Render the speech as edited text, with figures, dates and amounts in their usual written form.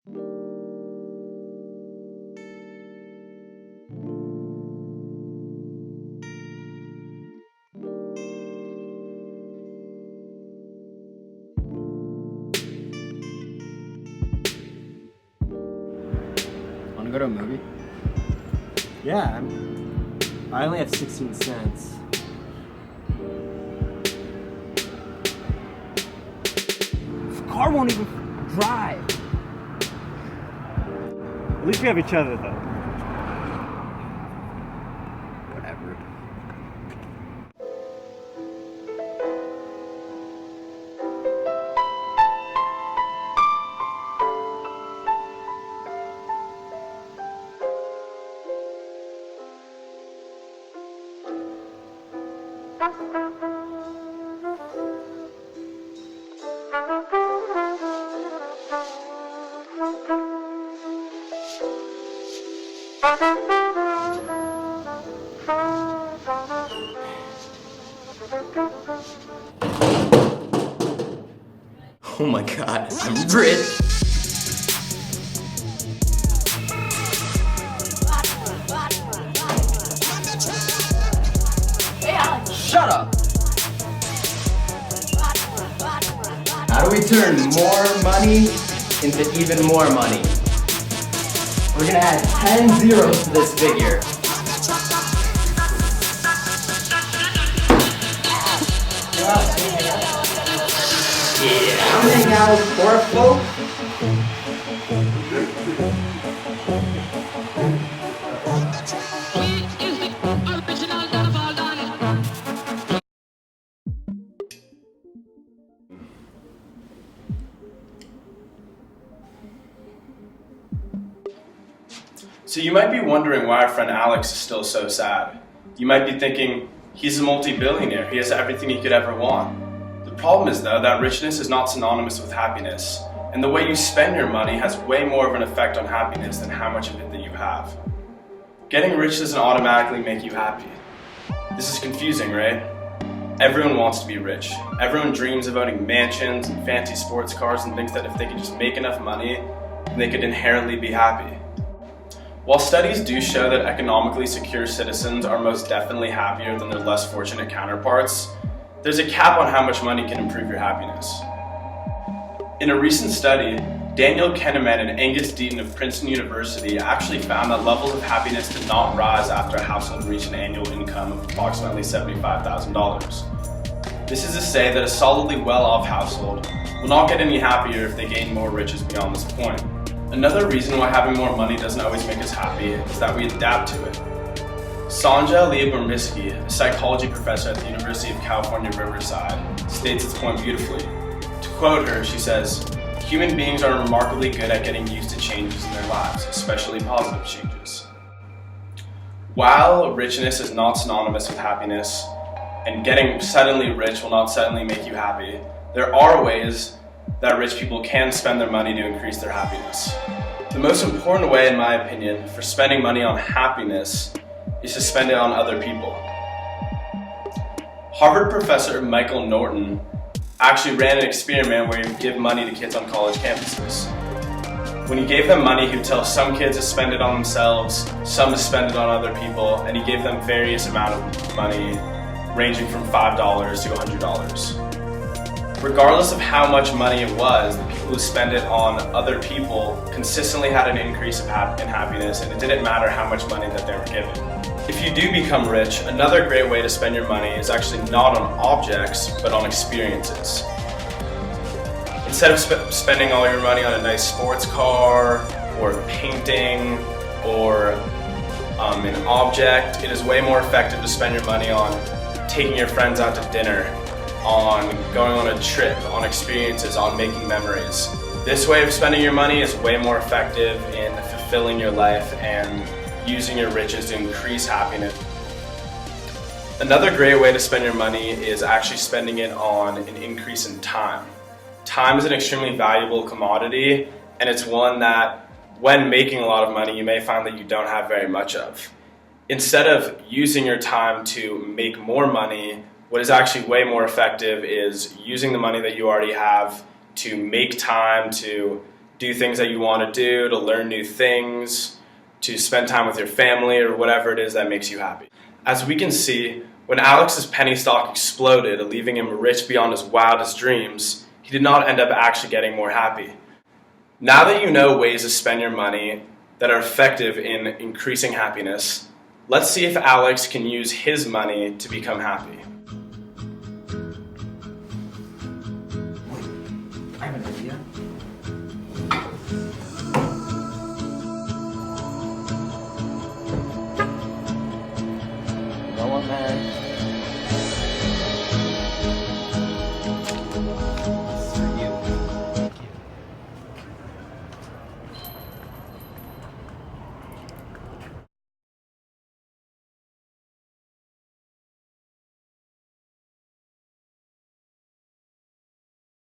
Want to go to a movie? Yeah, I only have 16 cents. This car won't even drive. At least we have each other, though. Whatever. Oh my god, I'm rich! Shut up! How do we turn more money into even more money? We're gonna add 10 zeros to this figure. Yeah, I'm hanging out with poor folk. So you might be wondering why our friend Alex is still so sad. You might be thinking, he's a multi-billionaire, he has everything he could ever want. The problem is though that richness is not synonymous with happiness, and the way you spend your money has way more of an effect on happiness than how much of it that you have. Getting rich doesn't automatically make you happy. This is confusing, right? Everyone wants to be rich. Everyone dreams of owning mansions and fancy sports cars and thinks that if they could just make enough money, then they could inherently be happy. While studies do show that economically secure citizens are most definitely happier than their less fortunate counterparts, there's a cap on how much money can improve your happiness. In a recent study, Daniel Kahneman and Angus Deaton of Princeton University actually found that levels of happiness did not rise after a household reached an annual income of approximately $75,000. This is to say that a solidly well-off household will not get any happier if they gain more riches beyond this point. Another reason why having more money doesn't always make us happy is that we adapt to it. Sonja Lyubomirsky, a psychology professor at the University of California, Riverside, states this point beautifully. To quote her, she says, "Human beings are remarkably good at getting used to changes in their lives, especially positive changes." While richness is not synonymous with happiness, and getting suddenly rich will not suddenly make you happy, there are ways that rich people can spend their money to increase their happiness. The most important way, in my opinion, for spending money on happiness is to spend it on other people. Harvard professor Michael Norton actually ran an experiment where he would give money to kids on college campuses. When he gave them money, he would tell some kids to spend it on themselves, some to spend it on other people, and he gave them various amount of money ranging from $5 to $100. Regardless of how much money it was, the people who spent it on other people consistently had an increase in happiness, and it didn't matter how much money that they were given. If you do become rich, another great way to spend your money is actually not on objects, but on experiences. Instead of spending all your money on a nice sports car, or painting, or an object, it is way more effective to spend your money on taking your friends out to dinner, on going on a trip, on experiences, on making memories. This way of spending your money is way more effective in fulfilling your life and using your riches to increase happiness. Another great way to spend your money is actually spending it on an increase in time. Time is an extremely valuable commodity, and it's one that when making a lot of money, you may find that you don't have very much of. Instead of using your time to make more money, what is actually way more effective is using the money that you already have to make time to do things that you want to do, to learn new things, to spend time with your family, or whatever it is that makes you happy. As we can see, when Alex's penny stock exploded, leaving him rich beyond his wildest dreams, he did not end up actually getting more happy. Now that you know ways to spend your money that are effective in increasing happiness, let's see if Alex can use his money to become happy. I have an idea.